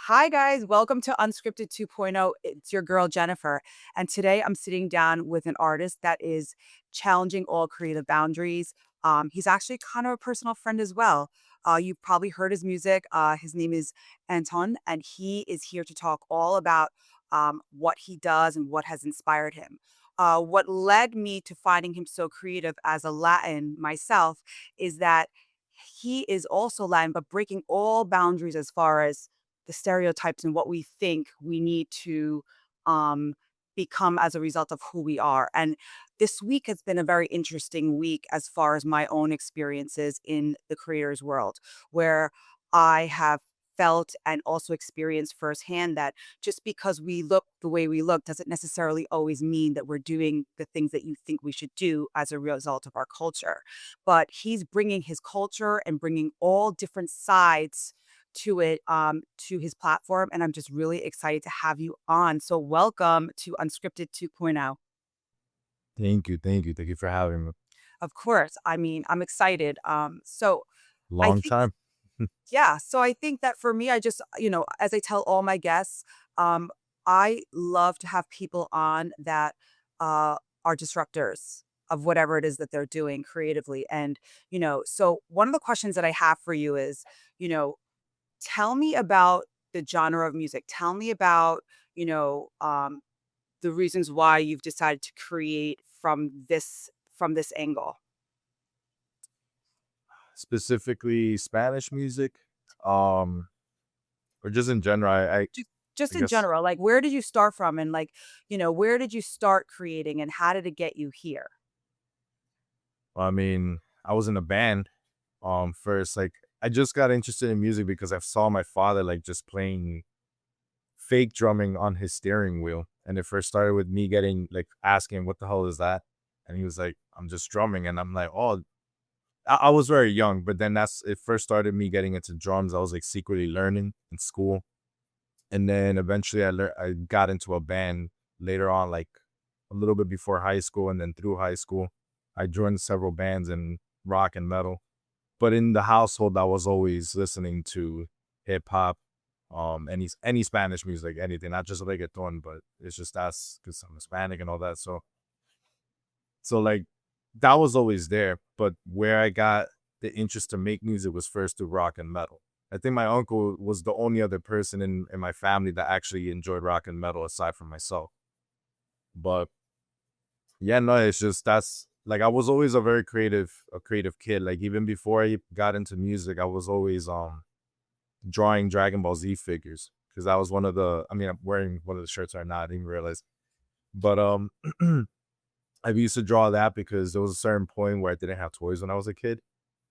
Hi, guys. Welcome to Unscripted 2.0. It's your girl, Jennifer. And today I'm sitting down with an artist that is challenging all creative boundaries. He's actually kind of a personal friend as well. You've probably heard his music. His name is Anton, and he is here to talk all about what he does and what has inspired him. What led me to finding him so creative as a Latin myself is that he is also Latin, but breaking all boundaries as far as the stereotypes and what we think we need to um, become as a result of who we are. And this week has been a very interesting week as far as my own experiences in the creator's world, where I have felt and also experienced firsthand that just because we look the way we look doesn't necessarily always mean that we're doing the things that you think we should do as a result of our culture. But he's bringing his culture and bringing all different sides to it, to his platform, and I'm just really excited to have you on. So welcome to Unscripted 2.0. Thank you for having me. Of course, I mean, I'm excited. So I Long think time. yeah, so I think that for me, I just, as I tell all my guests, um, I love to have people on that are disruptors of whatever it is that they're doing creatively. And, so one of the questions that I have for you is, you know, tell me about the genre of music. Tell me about, you know, um, the reasons why you've decided to create from this angle. Specifically Spanish music, um, or just in general. Just just I in guess. general, like where did you start from and like, where did you start creating and how did it get you here? I mean, I was in a band. First, like I just got interested in music because I saw my father like just playing fake drumming on his steering wheel, and it first started with me getting like asking, "What the hell is that?" And he was like, "I'm just drumming," and I'm like, "Oh." I was very young, but then that's it first started me getting into drums. I was like secretly learning in school. And then eventually I got into a band later on, like a little bit before high school and then through high school. I joined several bands in rock and metal. But in the household, I was always listening to hip hop, any Spanish music, anything, not just reggaeton, but it's just that's because I'm Hispanic and all that. So like that was always there. But where I got the interest to make music was first through rock and metal. I think my uncle was the only other person in my family that actually enjoyed rock and metal aside from myself. But yeah, no, it's just that's like I was always a creative kid. Like even before I got into music, I was always drawing Dragon Ball Z figures because that was one of the. I mean, I'm wearing one of the shirts right now. I didn't even realize, but I used to draw that because there was a certain point where I didn't have toys when I was a kid.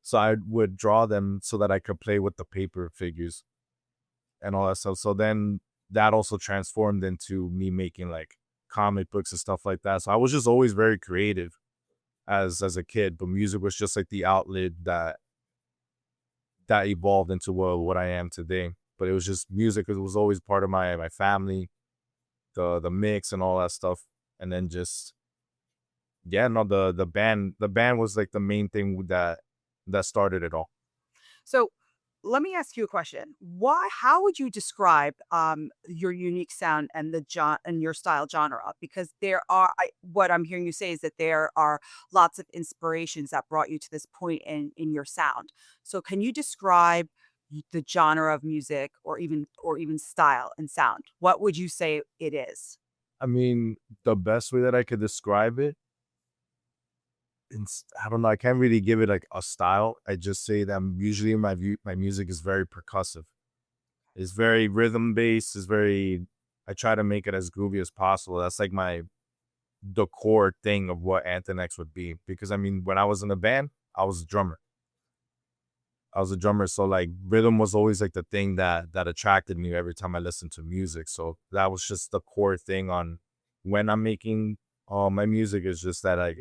So I would draw them so that I could play with the paper figures and all that stuff. So then that also transformed into me making like comic books and stuff like that. So I was just always very creative as a kid, but music was just like the outlet that evolved into what I am today. But it was just music. It was always part of my family, the mix and all that stuff. And then just yeah, no, the band was like the main thing that started it all. So let me ask you a question. How would you describe your unique sound and and your style genre? Because what I'm hearing you say is that there are lots of inspirations that brought you to this point in your sound. So can you describe the genre of music or even style and sound? What would you say it is? I mean, the best way that I could describe it, I don't know, I can't really give it like a style. I just say that usually my music is very percussive. It's very rhythm based. I try to make it as groovy as possible. That's like the core thing of what Anthon X would be. Because I mean, when I was in a band, I was a drummer. I was a drummer, so like rhythm was always like the thing that attracted me every time I listened to music. So that was just the core thing on when I'm making my music is just that like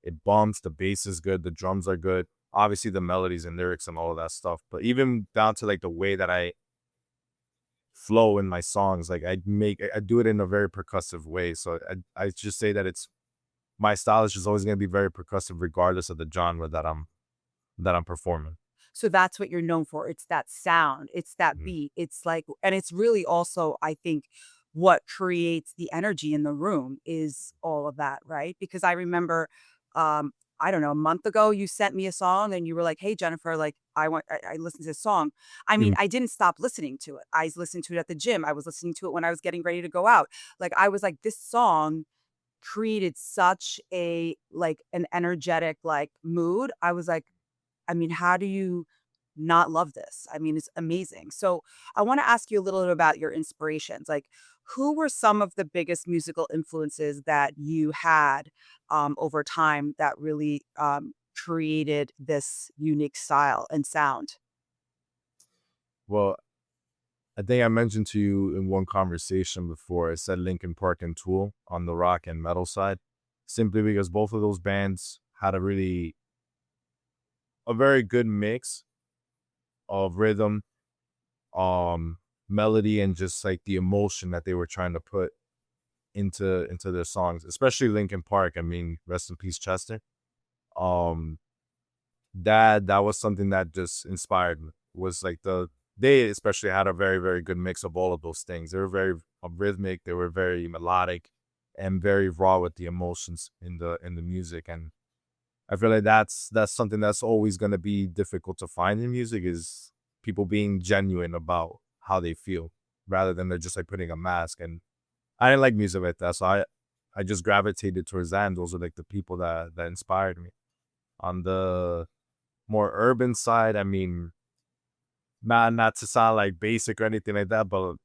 it bumps, the bass is good, the drums are good. Obviously the melodies and lyrics and all of that stuff. But even down to like the way that I flow in my songs, like I do it in a very percussive way. So I just say that it's my style is just always gonna be very percussive regardless of the genre that I'm performing. So that's what you're known for. It's that sound, it's that Mhm. beat. It's like, and it's really also, I think, what creates the energy in the room is all of that, right? Because I remember, um, I don't know, a month ago, you sent me a song and you were like, "Hey, Jennifer, like, I listened to this song." I mean, Mhm. I didn't stop listening to it. I listened to it at the gym. I was listening to it when I was getting ready to go out. Like, I was like, this song created such a, like, an energetic, like, mood. I was like, I mean, how do you not love this? I mean, it's amazing. So, I wanna ask you a little bit about your inspirations. Like, who were some of the biggest musical influences that you had, over time that really, created this unique style and sound? Well, I think I mentioned to you in one conversation before, I said Linkin Park and Tool on the rock and metal side, simply because both of those bands had a very good mix of rhythm, um, melody, and just like the emotion that they were trying to put into their songs, especially Linkin Park. I mean, rest in peace, Chester. Um, that was something that just inspired me. Was like they especially had a very, very good mix of all of those things. They were very rhythmic, they were very melodic, and very raw with the emotions in the music. And I feel like that's something that's always gonna be difficult to find in music, is people being genuine about how they feel rather than they're just like putting a mask. And I didn't like music like that, so I just gravitated towards that, and those are like the people that inspired me. On the more urban side, I mean, not to sound like basic or anything like that, but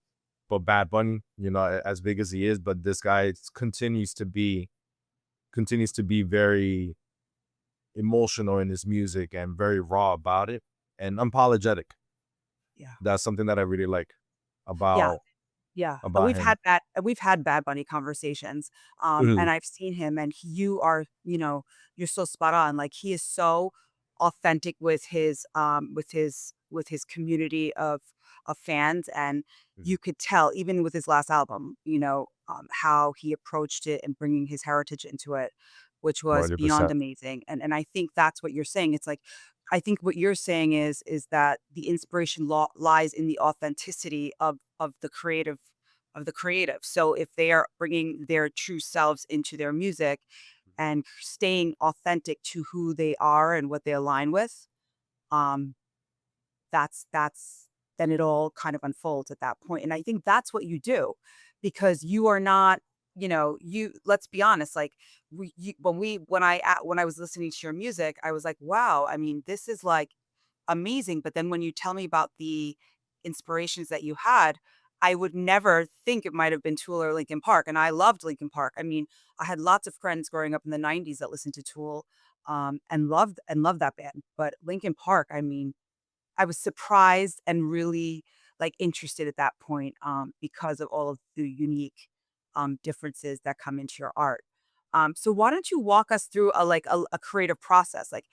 Bad Bunny, you know, as big as he is, but this guy continues to be very emotional in his music and very raw about it and unapologetic. Yeah. That's something that I really like Yeah. about Yeah, about him. we've had Bad Bunny conversations, Mhm. and I've seen him, and you are, you're so spot on. Like, he is so authentic with his, with his community of fans, and Mhm. you could tell even with his last album, how he approached it and bringing his heritage into it, which was beyond 100%. amazing. And I think that's what you're saying. It's like, I think what you're saying is that the inspiration lies in the authenticity of the creative. So if they are bringing their true selves into their music and staying authentic to who they are and what they align with, um, that's then it all kind of unfolds at that point. And I think that's what you do because you are not, you let's be honest, like when I was listening to your music, I was like, wow, I mean, this is like amazing. But then when you tell me about the inspirations that you had, I would never think it might have been Tool or Linkin Park. And I loved Linkin Park. I mean, I had lots of friends growing up in the 90s that listened to Tool, and loved that band. But Linkin Park, I mean, I was surprised and really, like, interested at that point, because of all of the unique, differences that come into your art. So why don't you walk us through a creative process? Like,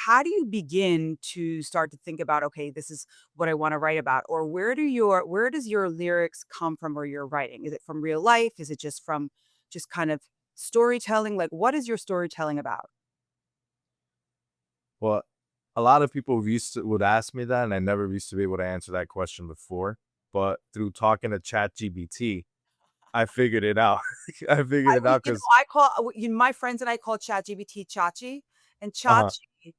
how do you begin to start to think about, "Okay, this is what I wanna write about," or where does your lyrics come from or your writing? Is it from real life? Is it just from just kind of storytelling? Like, what is your storytelling about? Well, a lot of people would ask me that, and I never used to be able to answer that question before. But through talking to ChatGPT, I figured it out. I figured it out because I call my friends and I call ChatGPT Chachi, and uh-huh. Chachi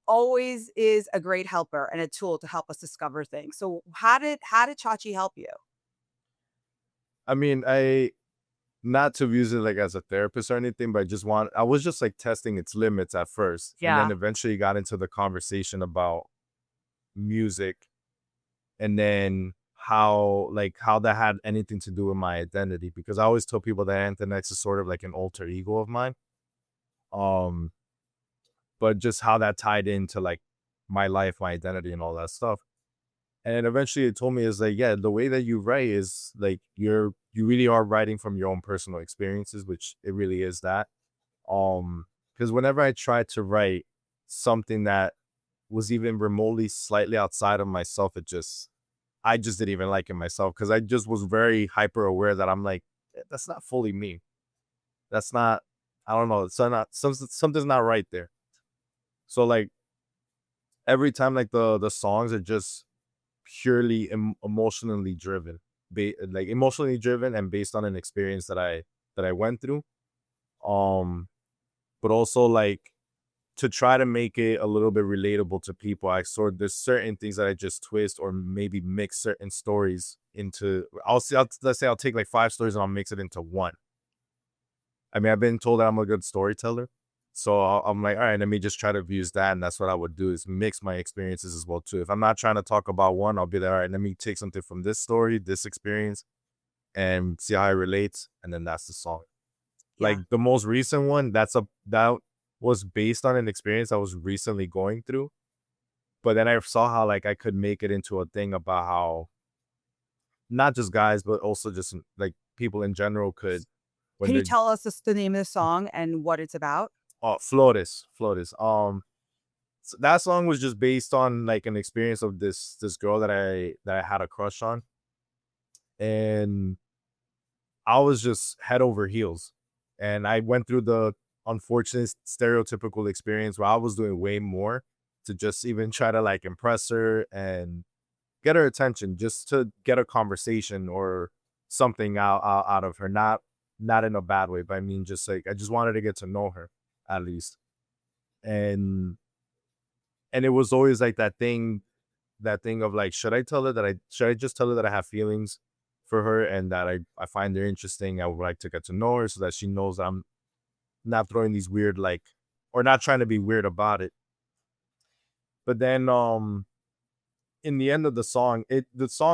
always is a great helper and a tool to help us discover things. So how did Chachi help you? I mean, I not to use it like as a therapist or anything, but I was just like testing its limits at first, and then Yeah. eventually got into the conversation about music, and then how that had anything to do with my identity, because I always tell people that Anthon X is sort of like an alter ego of mine. Um, but just how that tied into like my life, my identity, and all that stuff. And eventually it told me is like, yeah, the way that you write is like you really are writing from your own personal experiences, which it really is that. Because whenever I tried to write something that was even remotely slightly outside of myself, I just didn't even like it myself because I just was very hyper aware that I'm like, That's not fully me. That's not, I don't know. Something's not right there." So like every time like the songs are just purely emotionally driven, like emotionally driven and based on an experience that I went through. Um, but also like to try to make it a little bit relatable to people. There's certain things that I just twist or maybe mix certain stories into. Let's say I'll take like 5 stories and I'll mix it into one. I mean, I've been told that I'm a good storyteller. So I'm like, all right, let me just try to use that. And that's what I would do is mix my experiences as well, too. If I'm not trying to talk about one, I'll be like, all right, let me take something from this story, this experience, and see how it relates. And then that's the song. Yeah. Like the most recent one, that was based on an experience I was recently going through. But then I saw how like I could make it into a thing about how not just guys, but also just like people in general could when Can you they're tell us the name of the song and what it's about? Flores, Flores. That song was just based on like an experience of this girl that I had a crush on, and I was just head over heels, and I went through the unfortunate stereotypical experience where I was doing way more to just even try to like impress her and get her attention, just to get a conversation or something out of her. Not in a bad way, but I mean just like I just wanted to get to know her at least, and it was always like that thing of like, should I just tell her that I have feelings for her and that I find her interesting. I would like to get to know her so that she knows that I'm not throwing these weird like or not trying to be weird about it. But then in the end of the song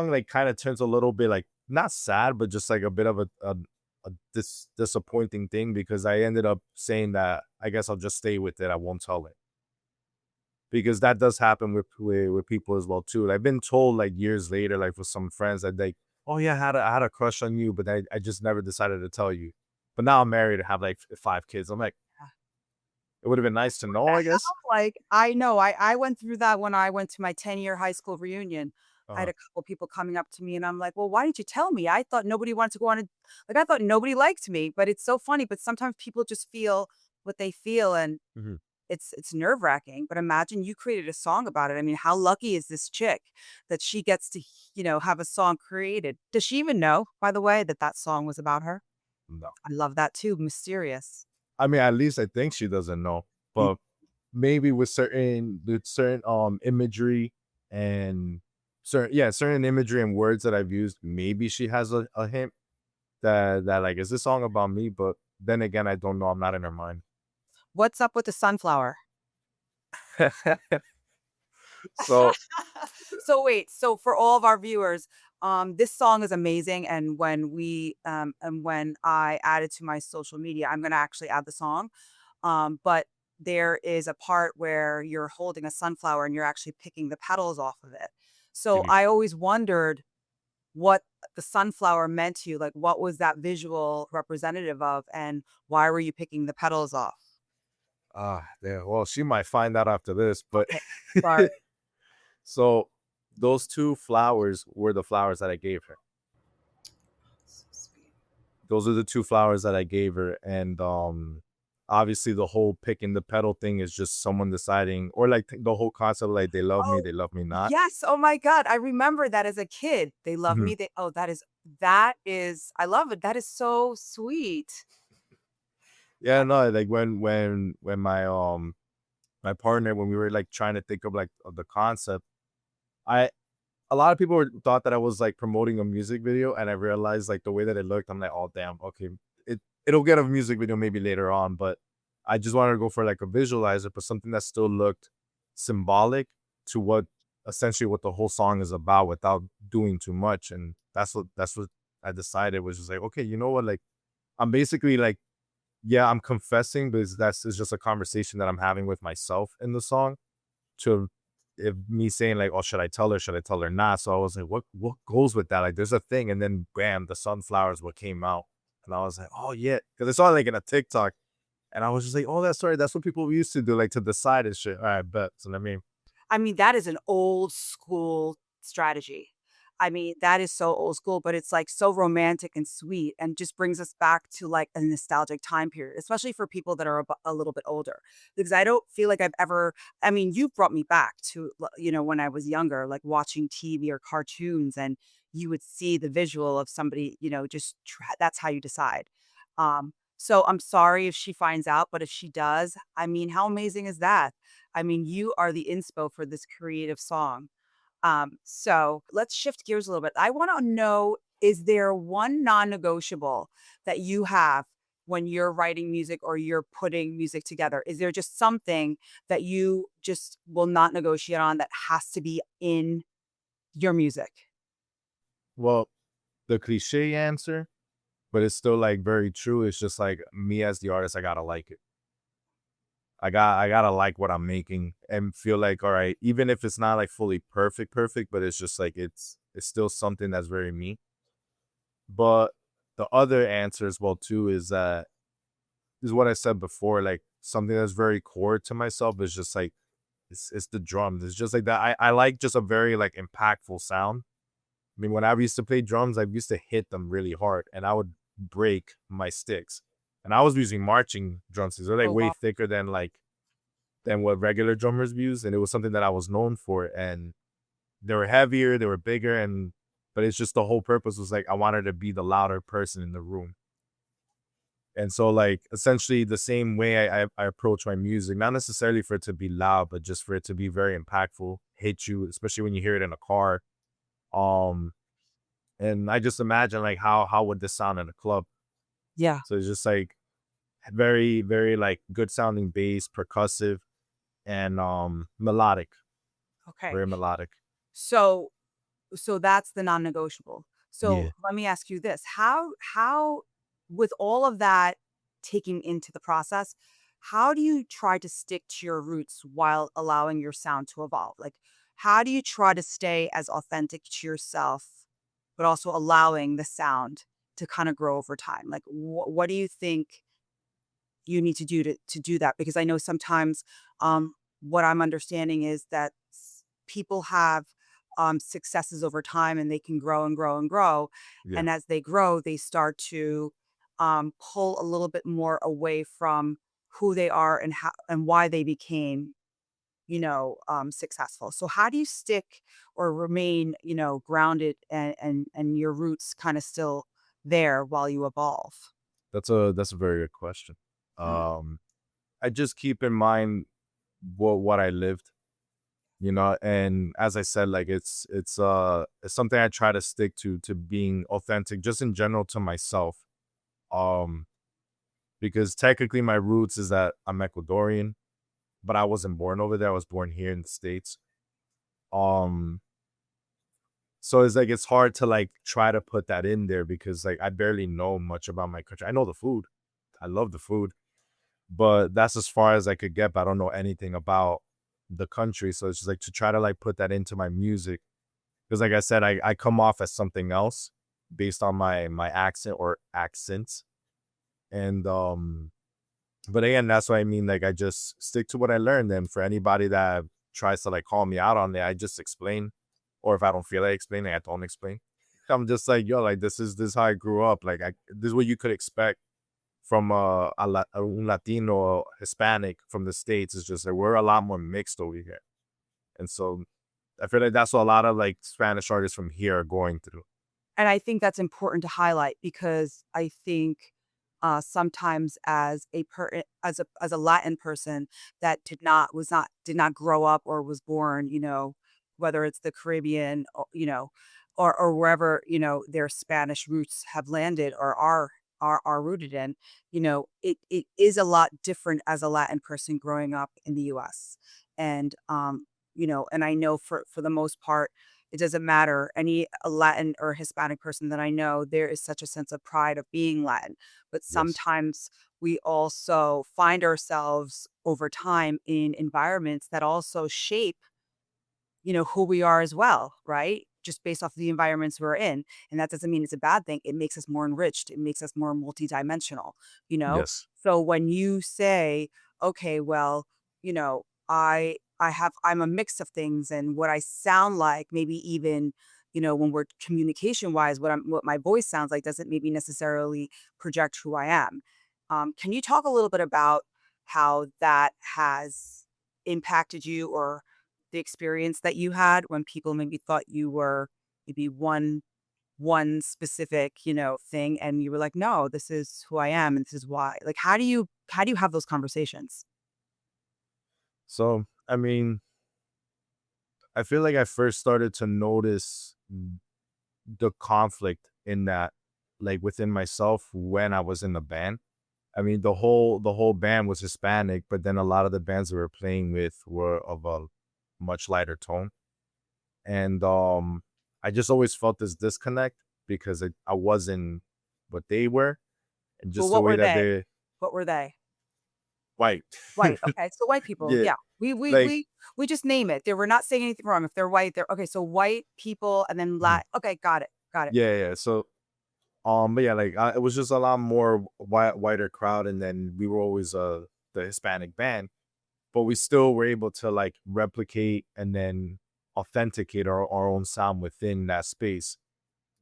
like kind of turns a little bit like not sad, but just like a bit of a disappointing thing because I ended up saying that I guess I'll just stay with it. I won't tell it. Because that does happen with people as well too. I've been told like years later, like with some friends that like, oh yeah, I had a crush on you, but I just never decided to tell you. But now I'm married and have like 5 kids. I'm like, it would have been nice to What know, the I guess. hell? Like, I know, I went through that when I went to my 10-year high school reunion. I had Uh-huh. a couple people coming up to me and I'm like, "Well, why didn't you tell me? I thought nobody wanted to go on a," like, I thought nobody liked me, but it's so funny, but sometimes people just feel what they feel and Mhm. it's nerve-wracking, but imagine you created a song about it. I mean, how lucky is this chick that she gets to, have a song created? Does she even know, by the way, that that song was about her? No. I love that too, mysterious. I mean, at least I think she doesn't know. Mm. But maybe with certain imagery and certain imagery and words that I've used, maybe she has a hint that like is this song about me? But then again, I don't know. I'm not in her mind. What's up with the sunflower? So So wait, so for all of our viewers, this song is amazing, and when I add it to my social media, I'm gonna actually add the song. But there is a part where you're holding a sunflower and you're actually picking the petals off of it. So Mhm. I always wondered what the sunflower meant to you. Like, what was that visual representative of, and why were you picking the petals off? Yeah. Well, she might find out after this, but Okay, sorry. so those 2 flowers were the flowers that I gave her. So sweet. Those are the 2 flowers that I gave her, and obviously the whole picking the petal thing is just someone deciding, or like the whole concept, like Oh, they love me not. yes, oh my god, I remember that as a kid. They love Mhm. me, they oh, that is I love it, that is so sweet. Yeah, no, like when my partner when we were like trying to think of like of the concept, I a lot of people thought that I was like promoting a music video, and I realized like the way that it looked, I'm like, oh damn, okay, it'll get a music video maybe later on, but I just wanted to go for like a visualizer, but something that still looked symbolic to what essentially what the whole song is about without doing too much, and that's what I decided was just like, okay, you know what, like I'm basically like, yeah, I'm confessing, but that's is just a conversation that I'm having with myself in the song to if me saying like, "Oh, should I tell her? Should I tell her not?" So I was like, "What goes with that?" Like, there's a thing, and then bam, the sunflowers what came out, and I was like, "Oh yeah," because I saw it like in a TikTok, and I was just like, "Oh, that's right. That's what people used to do, like to decide and shit." All right, bet. So let me. I mean, that is an old school strategy. I mean, that is so old school, but it's, like, so romantic and sweet and just brings us back to, like, a nostalgic time period, especially for people that are a little bit older, because I don't feel like I've ever I mean, you've brought me back to, when I was younger, like, watching TV or cartoons, and you would see the visual of somebody, just that's how you decide. So I'm sorry if she finds out, but if she does, I mean, how amazing is that? I mean, you are the inspo for this creative song. So let's shift gears a little bit. I want to know, is there one non-negotiable that you have when you're writing music or you're putting music together? Is there just something that you just will not negotiate on that has to be in your music? Well, the cliche answer, but it's still like very true. It's just like me as the artist, I gotta like it. I gotta like what I'm making and feel like, all right, even if it's not like fully perfect, but it's just like it's still something that's very me. But the other answer as well too is that is what I said before, like something that's very core to myself is just like it's the drums. It's just like that. I like just a very like impactful sound. I mean, when I used to play drums, I used to hit them really hard and I would break my sticks. And I was using marching drumsticks. They're like Oh, way wow. thicker than what regular drummers use. And it was something that I was known for. And they were heavier, they were bigger, and but it's just the whole purpose was like I wanted to be the louder person in the room. And so like essentially the same way I approach my music, not necessarily for it to be loud, but just for it to be very impactful, hit you, especially when you hear it in a car. Um and I just imagine like how would this sound in a club? Yeah. So it's just like very, very like good sounding bass, percussive, and melodic, Okay. very melodic. So So that's the non-negotiable. So Yeah. let me ask you this. How with all of that taking into the process, how do you try to stick to your roots while allowing your sound to evolve? Like, how do you try to stay as authentic to yourself, but also allowing the sound to kind of grow over time? Like, what do you think you need to do to do that? Because I know sometimes, what I'm understanding is that people have successes over time and they can grow and grow and grow. Yeah. And as they grow, they start to pull a little bit more away from who they are and how and why they became, successful. So how do you stick or remain, grounded and your roots kind of still there while you evolve? That's a very good question. Mm. Um I just keep in mind what I lived, and as I said, like it's something I try to stick to being authentic just in general to myself. Um because technically my roots is that I'm Ecuadorian, but I wasn't born over there. I was born here in the States. Um so it's like it's hard to like try to put that in there because like I barely know much about my country. I know the food. I love the food, but that's as far as I could get. But I don't know anything about the country. So it's just like to try to like put that into my music. Because like I said, I come off as something else based on my accent or accents. And but again, that's what I mean. Like I just stick to what I learned. And for anybody that tries to like call me out on it, I just explain. Or if I don't feel like explaining, I don't explain. I'm just like, yo, like this is how I grew up. Like this is what you could expect from un Latino Hispanic from the States. It's just like we're a lot more mixed over here. And so I feel like that's what a lot of like Spanish artists from here are going through. And I think that's important to highlight because I think, sometimes as a Latin person that did not grow up or was born, whether it's the Caribbean, or wherever, their Spanish roots have landed or are rooted in, it is a lot different as a Latin person growing up in the US. And, and I know for the most part, it doesn't matter. Any Latin or Hispanic person that I know, there is such a sense of pride of being Latin. But Yes. sometimes we also find ourselves over time in environments that also shape, who we are as well, right? Just based off of the environments we're in. And that doesn't mean it's a bad thing. It makes us more enriched. It makes us more multidimensional, you know? Yes. So when you say, okay, well, I'm a mix of things and what I sound like, maybe even when we're communication wise, what my voice sounds like doesn't maybe necessarily project who I am. Can you talk a little bit about how that has impacted you, or the experience that you had when people maybe thought you were maybe one specific, thing, and you were like, "No, this is who I am and this is why." Like, how do you have those conversations? So, I mean, I feel like I first started to notice the conflict in that, like within myself when I was in the band. I mean, the whole band was Hispanic, but then a lot of the bands we were playing with were of a much lighter tone. And I just always felt this disconnect because I wasn't what they were, and Well, just the what way were that they? they What were they? white. White, okay, so white people, Yeah, yeah. We we like we we just name it. We're not saying anything wrong. If they're white, they're okay, so white people and then mhm. okay, got it, got it. Yeah, yeah. So but yeah, like it was just a lot more whiter crowd, and then we were always the Hispanic band, but we still were able to like replicate and then authenticate our own sound within that space.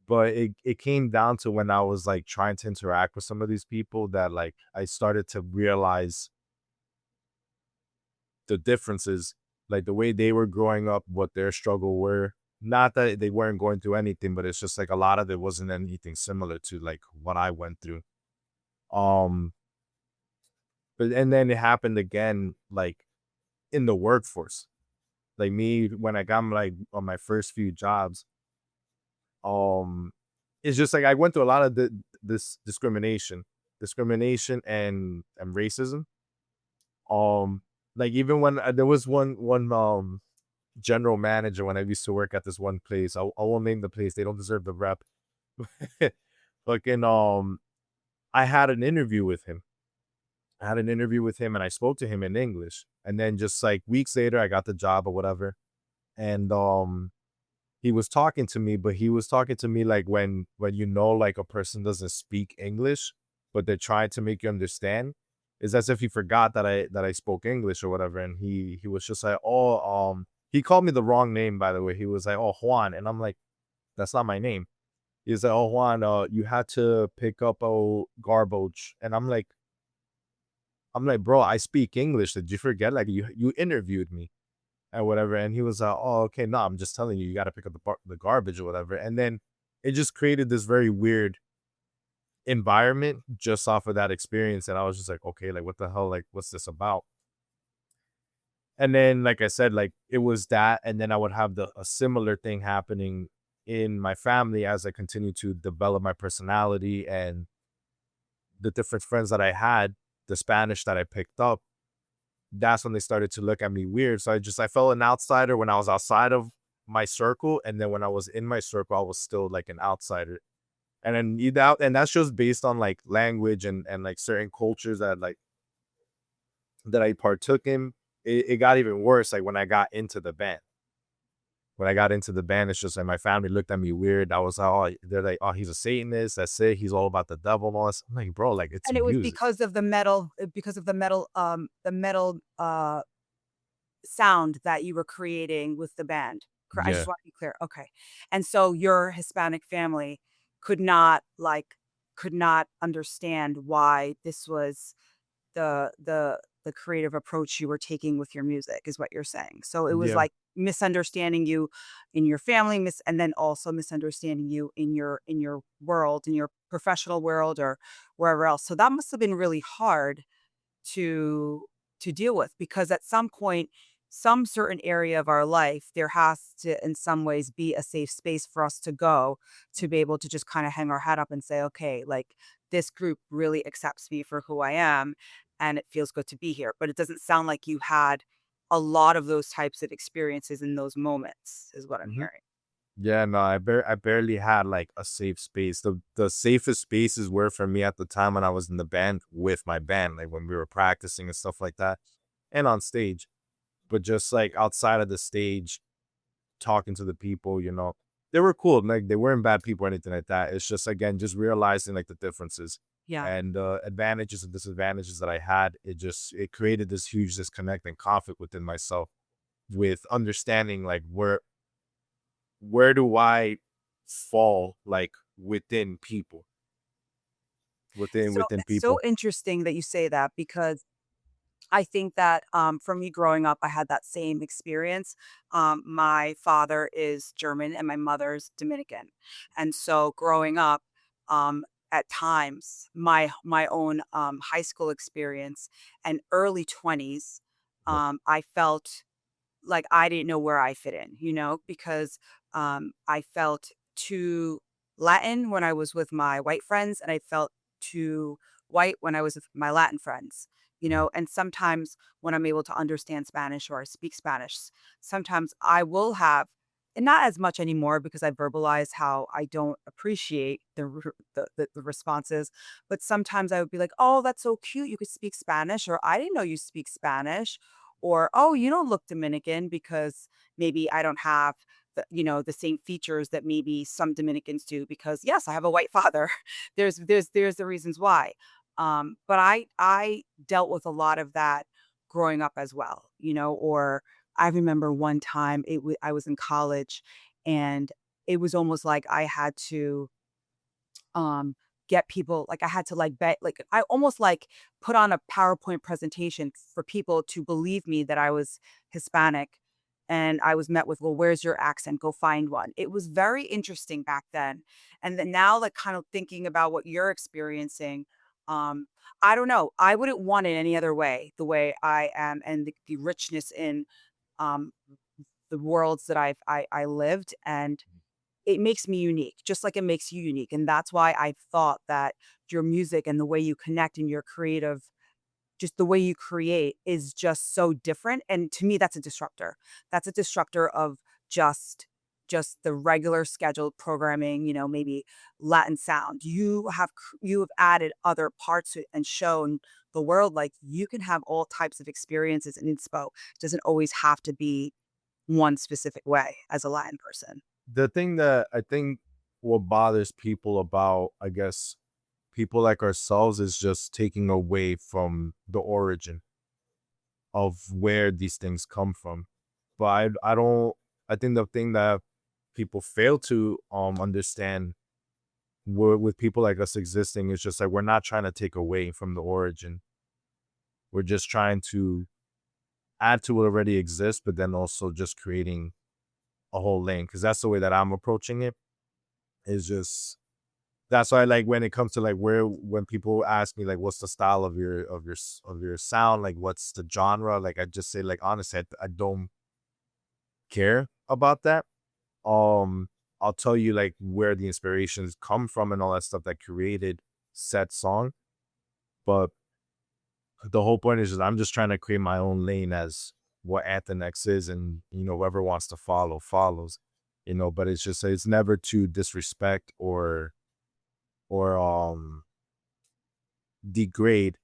But it came down to when I was like trying to interact with some of these people that like I started to realize the differences, like the way they were growing up, what their struggle were. Not that they weren't going through anything, but it's just like a lot of it wasn't anything similar to like what I went through. Um, but and then it happened again, like in the workforce. Like me, when I got like on my first few jobs, um, it's just like I went through a lot of this discrimination and racism. Um, like even when there was one general manager when I used to work at this one place. I won't name the place. They don't deserve the rep. Fucking I had an interview with him. I had an interview with him and I spoke to him in English. And then just like weeks later I got the job or whatever. And he was talking to me, but he was talking to me like when like a person doesn't speak English, but they're trying to make you understand. It's as if he forgot that I spoke English or whatever. And he was just like, oh, he called me the wrong name, by the way. He was like, oh, Juan. And I'm like, that's not my name. He's like, oh, Juan, you had to pick up a garbage. And I'm like, bro, I speak English. Did you forget? Like you interviewed me and whatever. And he was like, oh, okay, no, I'm just telling you, you got to pick up the garbage or whatever. And then it just created this very weird environment just off of that experience. And I was just like, okay, like what the hell? Like, what's this about? And then, like I said, like it was that. And then I would have a similar thing happening in my family as I continue to develop my personality and the different friends that I had, the Spanish that I picked up. That's when they started to look at me weird. So I felt an outsider when I was outside of my circle, and then when I was in my circle, I was still like an outsider. And then and that's just based on like language and like certain cultures that I partook in. It got even worse like when I got into the band. When I got into the band, it's just like my family looked at me weird. I was like, oh, they're like, oh, he's a Satanist. That's it. He's all about the devil and all this. I'm like, bro, like it's And it was music. because of the metal, sound that you were creating with the band. I just Yeah. want to be clear, okay. And so your Hispanic family could not, could not understand why this was the creative approach you were taking with your music, is what you're saying. So it was Yeah. like misunderstanding you in your family, and then also misunderstanding you in your world, in your professional world, or wherever else. So that must have been really hard to deal with, because at some point, some certain area of our life, there has to in some ways be a safe space for us to go, to be able to just kind of hang our head up and say, okay, like, this group really accepts me for who I am, and it feels good to be here. But it doesn't sound like you had a lot of those types of experiences in those moments, is what I'm Mhm. hearing. Yeah, no, I barely had like a safe space. The safest spaces were for me at the time when I was in the band with my band, like when we were practicing and stuff like that, and on stage. But just like outside of the stage, talking to the people, they were cool. Like they weren't bad people or anything like that. It's just again, just realizing like the differences Yeah. and advantages and disadvantages that I had. It created this huge disconnect and conflict within myself with understanding like where do I fall like within people, So within it's so people? interesting that you say that because I think that, for me growing up, I had that same experience. My father is German and my mother's Dominican. And so growing up, at times, my own high school experience and early 20s, Yeah. I felt like I didn't know where I fit in, because I felt too Latin when I was with my white friends, and I felt too white when I was with my Latin friends, Mhm. and sometimes when I'm able to understand Spanish or I speak Spanish, sometimes I will have, and not as much anymore because I verbalize how I don't appreciate the responses, but sometimes I would be like, "Oh, that's so cute. You could speak Spanish," or "I didn't know you speak Spanish." Or, "Oh, you don't look Dominican," because maybe I don't have the same features that maybe some Dominicans do because, yes, I have a white father. There's the reasons why. But I dealt with a lot of that growing up as well, or I remember one time I was in college and it was almost like I had to um, get people like, I had to, like, bet like, I almost, like, put on a PowerPoint presentation for people to believe me that I was Hispanic, and I was met with, "Well, where's your accent? Go find one." It was very interesting back then, and then now, like, kind of thinking about what you're experiencing, um, I don't know, I wouldn't want it any other way, the way I am and the richness in, um, the worlds that I lived, and it makes me unique, just like it makes you unique, and that's why I thought that your music and the way you connect and your creative just the way you create is just so different, and to me, that's a disruptor. That's a disruptor of just the regular scheduled programming, maybe Latin sound. You have added other parts to it and shown the world, like, you can have all types of experiences in inspo. It doesn't always have to be one specific way as a Latin person. The thing that I think what bothers people about, I guess, people like ourselves is just taking away from the origin of where these things come from. But I don't, I think the thing that people fail to understand with people like us existing is just like we're not trying to take away from the origin. We're just trying to add to what already exists, but then also just creating a whole lane. Cause that's the way that I'm approaching it. Is just that's why like when it comes to like where when people ask me like what's the style of of your sound, like what's the genre, like I just say like honestly, I don't care about that. Um, I'll tell you like where the inspirations come from and all that stuff that created said song. But the whole point is just I'm just trying to create my own lane as what Anthon X is, and whoever wants to follow follows. But it's just it's never to disrespect or degrade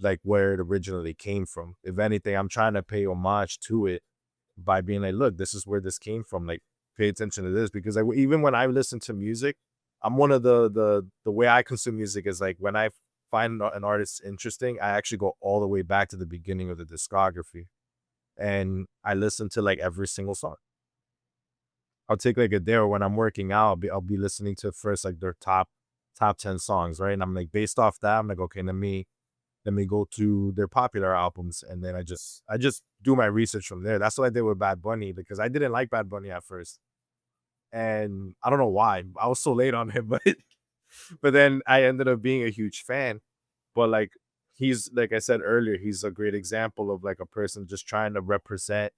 like where it originally came from. If anything, I'm trying to pay homage to it by being like, look, this is where this came from. Like, pay attention to this because even when I listen to music, I'm one of the way I consume music is like when I find an artist interesting, I actually go all the way back to the beginning of the discography and I listen to like every single song. I'll take like a day or when I'm working out, I'll be listening to first like their top 10 songs, right? And I'm like based off that, I'm like, okay, let me go to their popular albums and then I just do my research from there. That's what I did with Bad Bunny because I didn't like Bad Bunny at first. And I don't know why. I was so late on him, but then I ended up being a huge fan. But like he's like I said earlier, he's a great example of like a person just trying to represent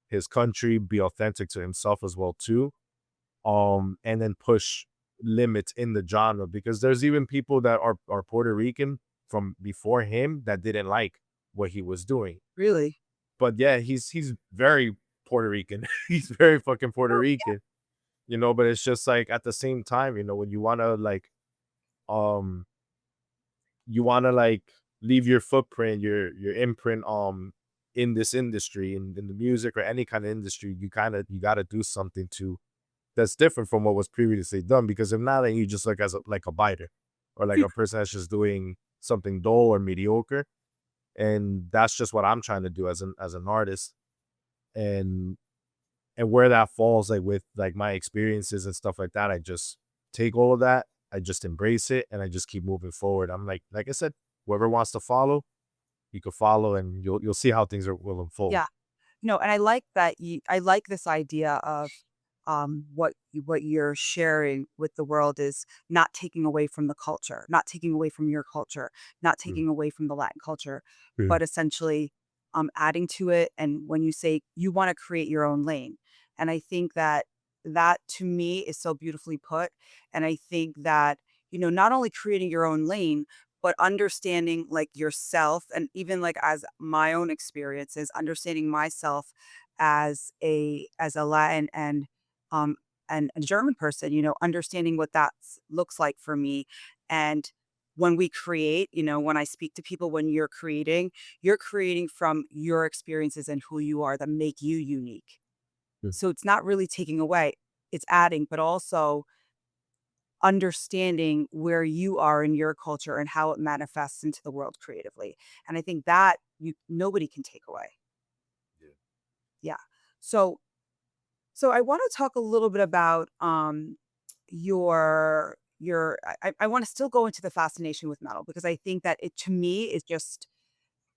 his country, be authentic to himself as well too. And then push limits in the genre because there's even people that are Puerto Rican from before him that didn't like what he was doing. Really? But yeah, he's very Puerto Rican. He's very fucking Puerto Rican, but it's just like at the same time, when um you wanna like leave your footprint, your imprint in this industry, in the music or any kind of industry, you gotta do something to that's different from what was previously done because if not, then you just look as like a biter or like a person that's just doing something dull or mediocre. And that's just what I'm trying to do as an artist. And And where that falls, like with like my experiences and stuff like that, I just take all of that, I just embrace it, and I just keep moving forward. I'm like I said, whoever wants to follow, you can follow, and you'll see how things will unfold. Yeah. No, and I like that I like this idea of what you're sharing with the world is not taking away from the culture, not taking away from your culture, not Mm, taking away from the Latin culture, yeah. but essentially adding to it. And when you say you want to create your own lane, and I think that that to me is so beautifully put. And I think that not only creating your own lane, but understanding like yourself, and even like as my own experiences, understanding myself as a Latin um, and a German person, understanding what that looks like for me. And when we create, when I speak to people, when you're creating from your experiences and who you are that make you unique. Mm. So it's not really taking away, it's adding, but also understanding where you are in your culture and how it manifests into the world creatively. And I think that nobody can take away. Yeah. Yeah. So I want to talk a little bit about your I want to still go into the fascination with metal because I think that it to me is just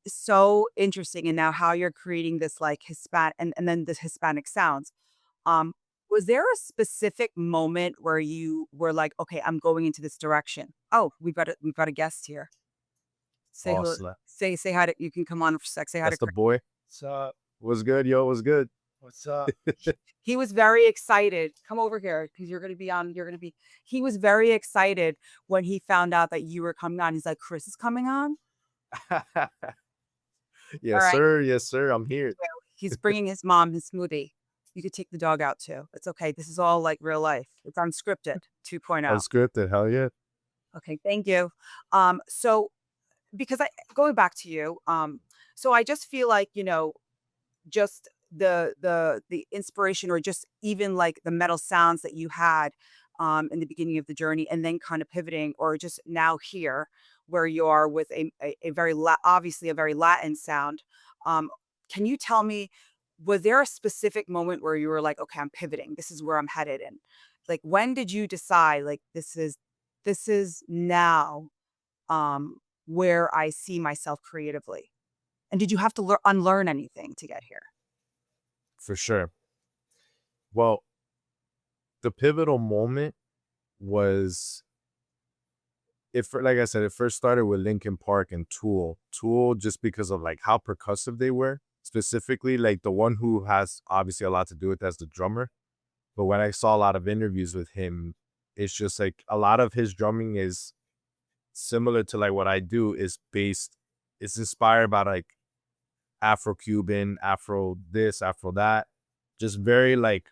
so interesting, and now how you're creating this like Hispanic and then the Hispanic sounds. Um was there a specific moment where you were like, okay, I'm going into this direction? Oh, we've got a guest here. Say hello. Awesome. Say hi to, you can come on for a sec. Say hi to That's the Chris. boy. What's up? What's good, yo? What's good? What's up? He was very excited. Come over here because you're gonna be he was very excited when he found out that you were coming on. He's like, Chris is coming on? All Yes, right. sir. Yes, sir. I'm here. Well, he's bringing his mom his smoothie. You could take the dog out too. It's okay. This is all like real life. It's unscripted 2.0. Unscripted. Hell yeah. Okay, thank you. So because I going back to you, so I just feel like, just the inspiration or just even like the metal sounds that you had in the beginning of the journey and then kind of pivoting or just now here where you are with a very obviously a very Latin sound. Can you tell me, was there a specific moment where you were like, okay, I'm pivoting, this is where I'm headed? And like when did you decide like this is now where I see myself creatively? And did you have to unlearn anything to get here? For sure. Well, the pivotal moment was it like I said, it first started with Linkin Park and Tool. Tool just because of like how percussive they were. Specifically, like the one who has obviously a lot to do with that's the drummer. But when I saw a lot of interviews with him, it's just like a lot of his drumming is similar to like what I do is based, it's inspired by like Afro Cuban, Afro this, Afro that. Just very like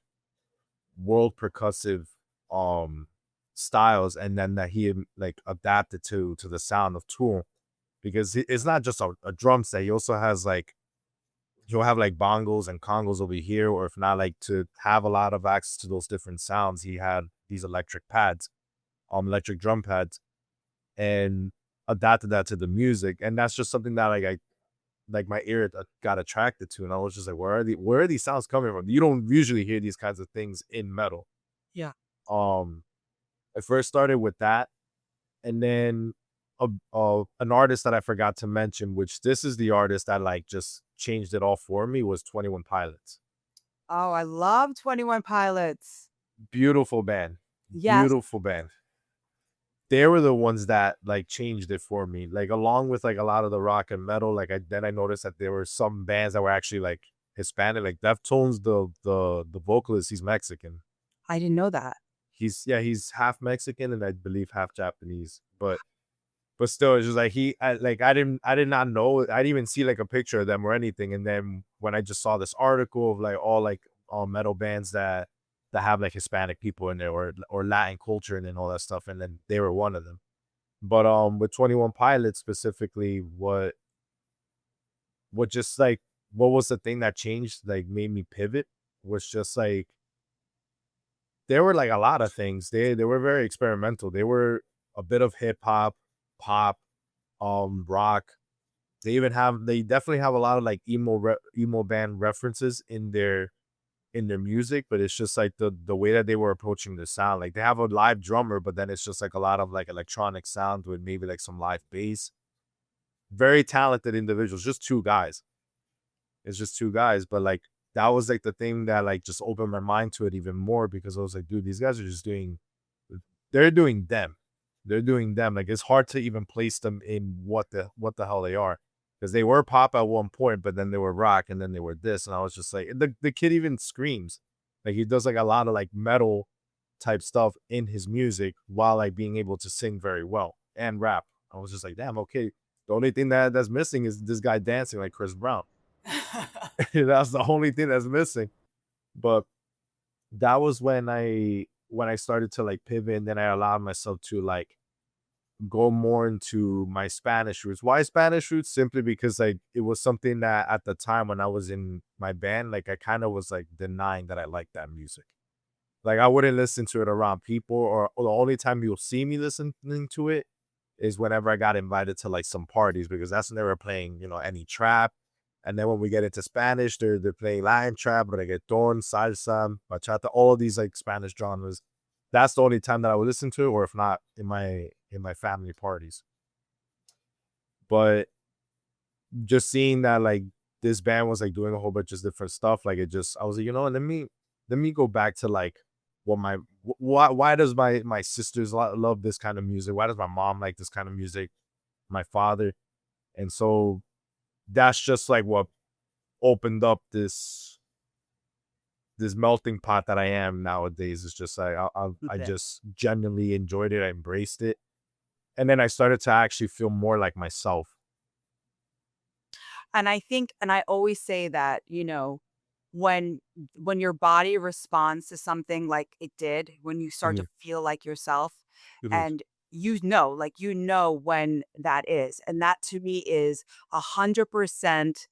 world percussive um styles, and then that he like adapted to the sound of Tool because it's not just a drum set. He also has like he'll have like bongos and congos over here, or if not, like to have a lot of access to those different sounds, he had these electric pads, electric drum pads, and adapted that to the music. And that's just something that like I like my ear got attracted to, and I was just like, where are these sounds coming from? You don't usually hear these kinds of things in metal. Yeah. Um, I first started with that, and then an artist that I forgot to mention, which this is the artist that like just changed it all for me, was 21 Pilots. Oh, I love 21 Pilots. Beautiful band, Yes, beautiful band. They were the ones that like changed it for me. Like along with like a lot of the rock and metal, like I noticed that there were some bands that were actually like Hispanic, like Deftones. The vocalist, he's Mexican. I didn't know that. He's half Mexican and I believe half Japanese. But still, it's just like I did not know. I didn't even see like a picture of them or anything. And then when I just saw this article of like all metal bands that have like Hispanic people in there or Latin culture and then all that stuff, and then they were one of them. But with 21 Pilots specifically, what just like what was the thing that changed, like made me pivot, was just like there were like a lot of things. They were very experimental. They were a bit of hip hop, pop, rock. They definitely have a lot of like emo band references in in their music, but it's just like the way that they were approaching the sound. Like they have a live drummer, but then it's just like a lot of like electronic sound with maybe like some live bass. Very talented individuals, just two guys. It's just two guys, but like that was like the thing that like just opened my mind to it even more because I was like, dude, these guys are just doing they're doing them. They're doing them. Like it's hard to even place them in what the hell they are. Because they were pop at one point, but then they were rock and then they were this. And I was just like, the kid even screams. Like he does like a lot of like metal type stuff in his music while like being able to sing very well and rap. I was just like, damn, okay. The only thing that's missing is this guy dancing like Chris Brown. That's the only thing that's missing. But that was when I started to like pivot and then I allowed myself to like go more into my Spanish roots. Why Spanish roots? Simply because like it was something that at the time when I was in my band, like I kind of was like denying that I liked that music. Like I wouldn't listen to it around people, or the only time you'll see me listening to it is whenever I got invited to like some parties because that's when they were playing, any trap. And then when we get into Spanish, they're playing Latin trap, reggaeton, salsa, bachata, all of these like Spanish genres. That's the only time that I would listen to it, or if not, in my family parties. But just seeing that like this band was like doing a whole bunch of different stuff, like it just I was like, let me go back to like what my why does my sisters love this kind of music? Why does my mom like this kind of music? My father. And so that's just like what opened up this melting pot that I am nowadays. It's just like I It. just genuinely enjoyed it. I embraced it, and then I started to actually feel more like myself. And I think and I always say that, when your body responds to something like it did, when you start to Mhm. feel like yourself Mhm. and when that is. And that to me is 100%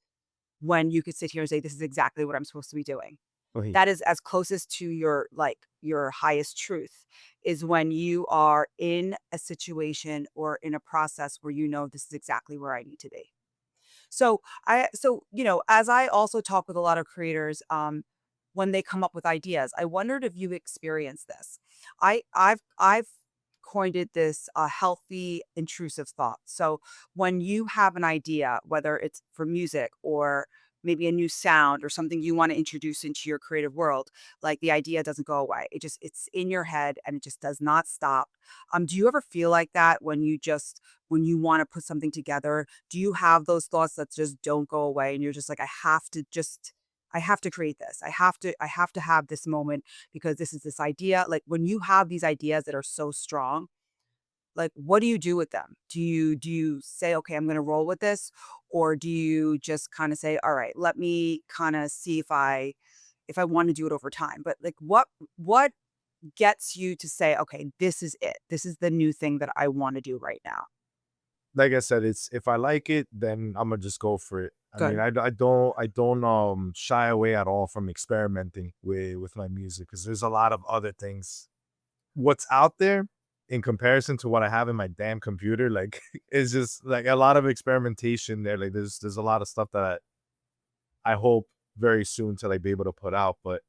when you could sit here and say, this is exactly what I'm supposed to be doing. Right. That is as closest to your highest truth is when you are in a situation or in a process where this is exactly where I need to be. As I also talk with a lot of creators, when they come up with ideas, I wondered if you've experienced this. I've coined it this healthy intrusive thought. So when you have an idea, whether it's for music or maybe a new sound or something you want to introduce into your creative world, like the idea doesn't go away. It's in your head and it just does not stop. Do you ever feel like that when you want to put something together? Do you have those thoughts that just don't go away and you're just like, I have to create this. I have to have this moment because this is this idea. Like when you have these ideas that are so strong, like what do you do with them? Do you say, okay, I'm gonna roll with this? Or do you just kind of say, all right, let me kind of see if I want to do it over time? But like what gets you to say, okay, this is it. This is the new thing that I want to do right now. Like I said, it's if I like it, then I'm gonna just go for it. I mean, Good. I don't shy away at all from experimenting with my music because there's a lot of other things. What's out there in comparison to what I have in my damn computer, like, is just like a lot of experimentation there. Like, there's a lot of stuff that I hope very soon to like be able to put out, but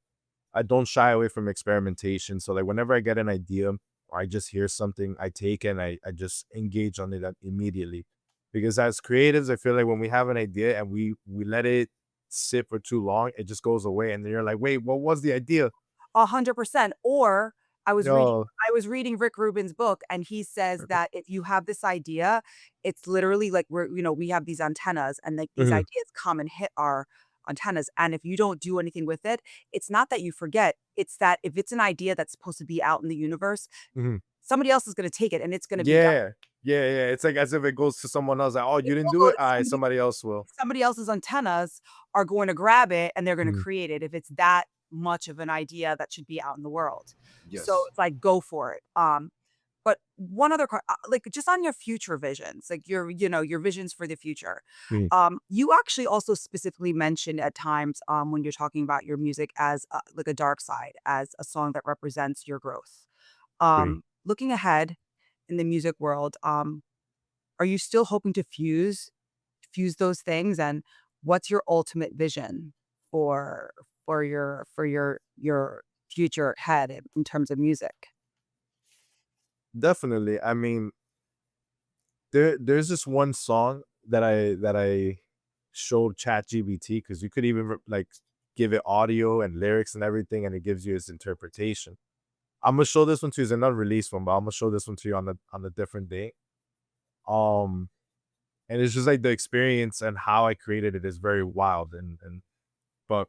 I don't shy away from experimentation. So like whenever I get an idea or I just hear something, I take it and I just engage on it immediately. Because as creatives, I feel like when we have an idea and we let it sit for too long, it just goes away. And then you're like, wait, what was the idea? 100%. Or I was reading Yo. I was reading Rick Rubin's book, and he says that if you have this idea, it's literally like we have these antennas, and like these Mhm, ideas come and hit our antennas. And if you don't do anything with it, it's not that you forget. It's that if it's an idea that's supposed to be out in the universe, mhm. somebody else is going to take it, and it's going to be done. Yeah. Yeah, yeah. It's like as if it goes to someone else. Like, oh, you It's didn't do it? All almost right, somebody else will. somebody else's antennas are going to grab it and they're going to Mhm. create it if it's that much of an idea that should be out in the world. So Yes. it's like go for it. But one other like just on your future visions, like your visions for the future. Mhm. You actually also specifically mentioned at times when you're talking about your music as like a dark side, as a song that represents your growth. Agree. Looking ahead in the music world, are you still hoping to fuse those things, and what's your ultimate vision for for your future ahead in terms of music? Definitely. I mean, there's this one song that I showed ChatGPT because you could even like give it audio and lyrics and everything, and it gives you its interpretation. I'm gonna show this one to you. It's an unreleased one, but I'm gonna show this one to you on a different day. Um, and it's just like the experience and how I created it is very wild, and but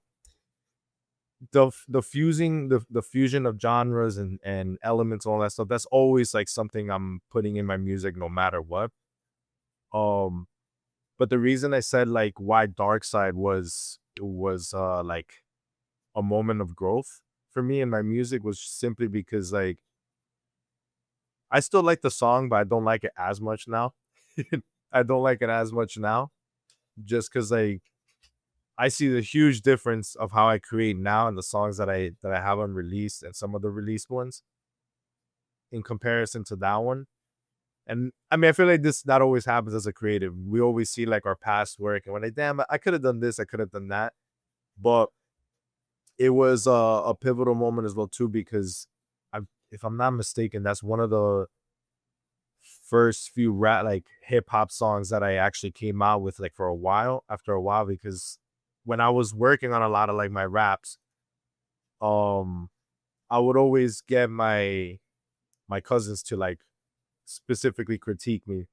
the fusion of genres and elements, all that stuff. That's always like something I'm putting in my music, no matter what. Um, but the reason I said like why Dark Side was like a moment of growth for me in my music was simply because like I still like the song, but I don't like it as much now. I don't like it as much now, just because like I see the huge difference of how I create now and the songs that I have unreleased and some of the released ones in comparison to that one. And I mean, I feel like this that always happens as a creative. We always see like our past work, and we're like, damn, I could have done this, I could have done that. But it was a pivotal moment as well too, because if I'm not mistaken, that's one of the first few rap like hip hop songs that I actually came out with like for a while after a while because when I was working on a lot of like my raps, um I would always get my cousins to like specifically critique me.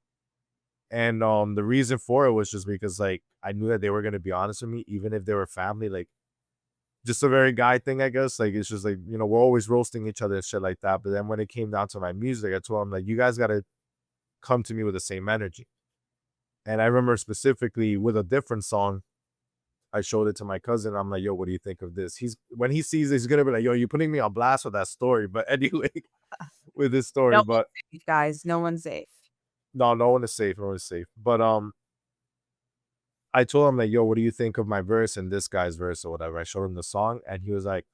And the reason for it was just because like I knew that they were gonna be honest with me, even if they were family, like just a very guy thing, I guess. Like it's just like, we're always roasting each other and shit like that. But then when it came down to my music, I told them like you guys gotta come to me with the same energy. And I remember specifically with a different song, I showed it to my cousin. I'm like, yo, what do you think of this? He's when he sees this, he's gonna be like, yo, you're putting me on blast with that story. But anyway, with this No story, but one's safe, guys. No one's safe. no, no one is safe, no one is safe. But I told him like, yo, what do you think of my verse and this guy's verse or whatever? I showed him the song and he was like,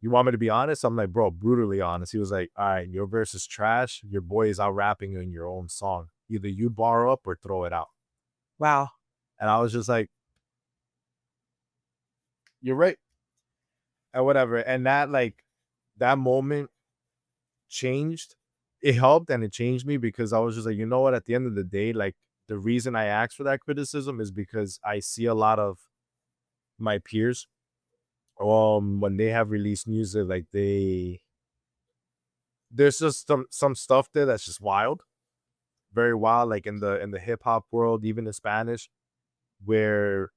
you want me to be honest? I'm like, bro, brutally honest. He was like, all right, your verse is trash. Your boy is out rapping you in your own song. Either you bar up or throw it out. Wow. And I was just like, you're right. And whatever. And that like that moment changed. It helped and it changed me because I was just like, you know what? At the end of the day, like the reason I asked for that criticism is because I see a lot of my peers when they have released music, like there's just some stuff there that's just wild, very wild, like in the hip hop world, even in Spanish, where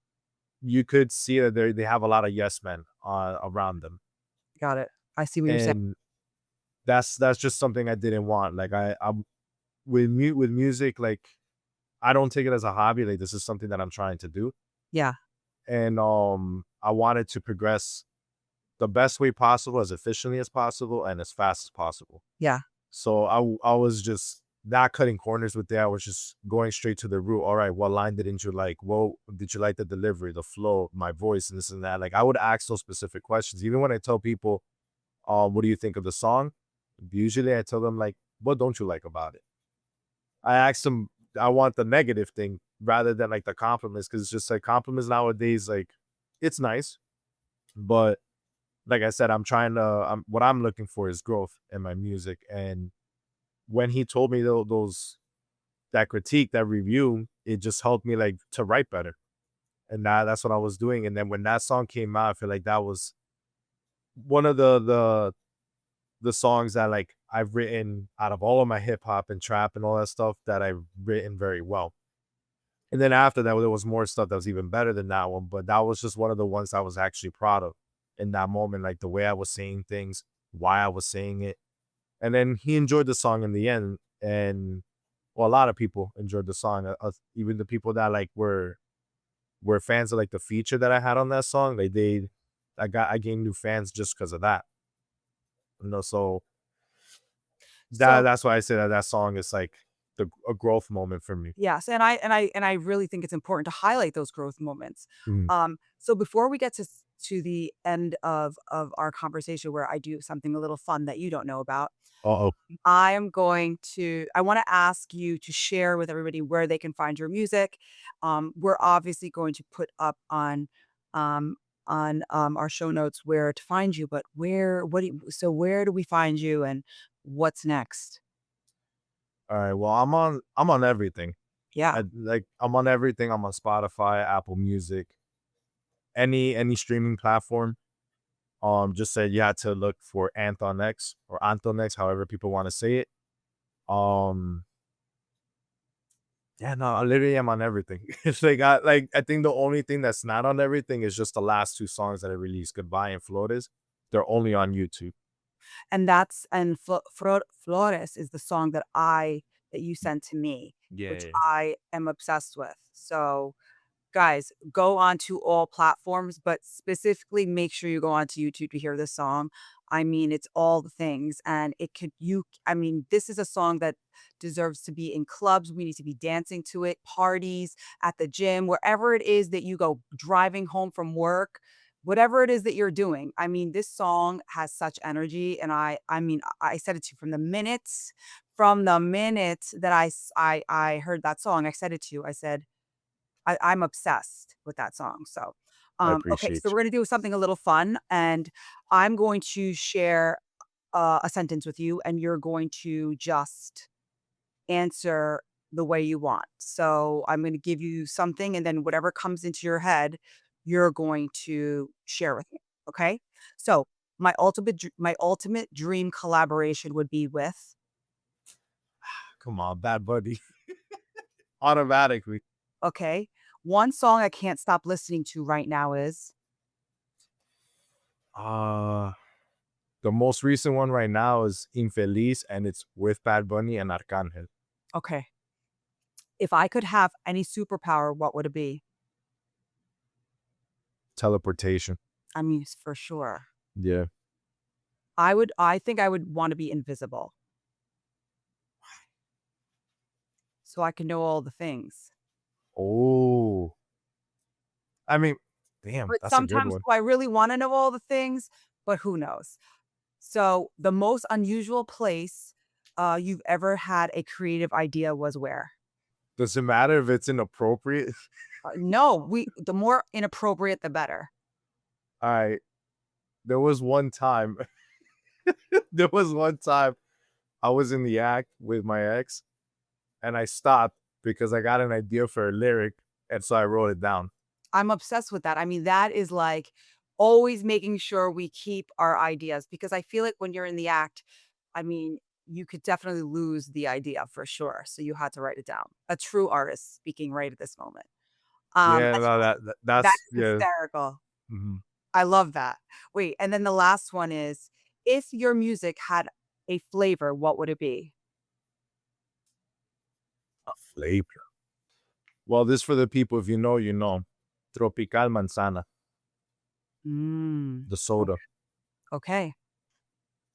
you could see that they have a lot of yes men around them. Got it. I see what you're saying. And that's just something I didn't want. Like I'm with music, like I don't take it as a hobby. Like this is something that I'm trying to do. Yeah. And I wanted to progress the best way possible, as efficiently as possible, and as fast as possible. Yeah. So I was just not cutting corners with that. I was just going straight to the root. All right, what line didn't you like? What did you like the delivery, the flow, my voice, and this and that? Like I would ask those specific questions. Even when I tell people, what do you think of the song? Usually I tell them like, what don't you like about it? I ask them, I want the negative thing rather than like the compliments, because it's just like compliments nowadays, like it's nice, but like I said, what I'm looking for is growth in my music. And when he told me those that critique, that review, it just helped me like to write better. And that's what I was doing. And then when that song came out, I feel like that was one of the songs that like I've written out of all of my hip hop and trap and all that stuff that I've written very well. And then after that, there was more stuff that was even better than that one. But that was just one of the ones I was actually proud of in that moment, like the way I was saying things, why I was saying it. And then he enjoyed the song in the end. And well, a lot of people enjoyed the song. Even the people that like were fans of like the feature that I had on that song. I gained new fans just because of that. So So that's why I say that that song is like a growth moment for me. yes, and I really think it's important to highlight those growth moments. Mhm. So before we get to the end of our conversation where I do something a little fun that you don't know about, Uh-oh. I wanna ask you to share with everybody where they can find your music. We're obviously going to put up on um, on our show notes where to find you. But where do we find you and what's next? All right. Well, I'm on everything. Yeah. I'm on everything. I'm on Spotify, Apple Music, any streaming platform. Just said you had to look for Anthon X or Anthon X, however people want to say it. Um, yeah, no, I literally am on everything. It's I think the only thing that's not on everything is just the last two songs that I released, Goodbye and Flores. They're only on YouTube. And Flores is the song that you sent to me, which Yeah. I am obsessed with. So, guys, go onto all platforms, but specifically make sure you go onto YouTube to hear this song. I mean, it's all the things, and it could you I mean, this is a song that deserves to be in clubs. We need to be dancing to it, parties, at the gym, wherever it is that you go, driving home from work, whatever it is that you're doing. I mean, this song has such energy, and I said it to you from the minute that I heard that song, I said it to you. I said, I'm obsessed with that song, so, I okay, so appreciate we're you. gonna do something a little fun, and I'm going to share, a sentence with you, and you're going to just answer the way you want. So, I'm gonna give you something, and then whatever comes into your head, you're going to share with me, okay? So, my ultimate dream collaboration would be with Come on, Bad Buddy. Automatically. okay, one song I can't stop listening to right now is Uh the most recent one right now is Infeliz, and it's with Bad Bunny and Arcangel. okay. If I could have any superpower, what would it be? Teleportation. I mean, for sure. Yeah. I think I would wanna be invisible so I can know all the things. Oh. I mean, damn, But that's a good sometimes one. do I really wanna know all the things? But who knows? So, the most unusual place, you've ever had a creative idea was where? Does it matter if it's inappropriate? No, we the more inappropriate, the better. Alright. There was one time there was one time I was in the act with my ex, and I stopped because I got an idea for a lyric, and so I wrote it down. I'm obsessed with that. I mean, that is like always making sure we keep our ideas because I feel like when you're in the act, I mean, you could definitely lose the idea for sure. So you had to write it down. A true artist speaking right at this moment. Yeah, That's no, that that's is yeah. hysterical. Mhm. I love that. Wait, and then the last one is if your music had a flavor, what would it be? A flavor. Well, this for the people, if you know, you know. Tropical Manzana, Mm. the soda. Okay.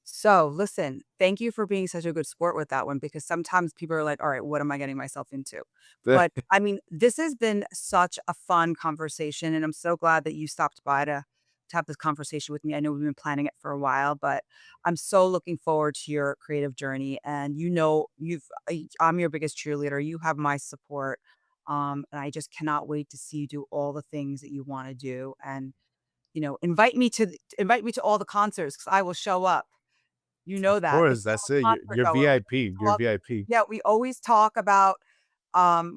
So, listen, thank you for being such a good sport with that one because sometimes people are like, all right, what am I getting myself into? But I mean, this has been such a fun conversation, and I'm so glad that you stopped by to have this conversation with me. I know we've been planning it for a while, but I'm so looking forward to your creative journey. And I'm your biggest cheerleader. You have my support. And I just cannot wait to see you do all the things that you want to do. And, invite me to all the concerts because I will show up. You know Of that, course, because that's I'm it. a concert You're goer. VIP. You're Talk VIP. Yeah, we always talk about,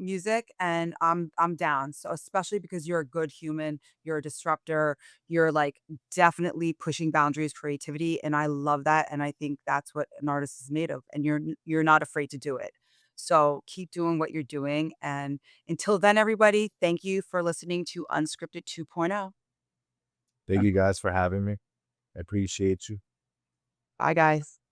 music, and I'm down, so especially because you're a good human, you're a disruptor, you're, like, definitely pushing boundaries, creativity, and I love that, and I think that's what an artist is made of, and you're not afraid to do it. So, keep doing what you're doing, and until then, everybody, thank you for listening to Unscripted 2.0. Thank you guys for having me. I appreciate you. Bye, guys.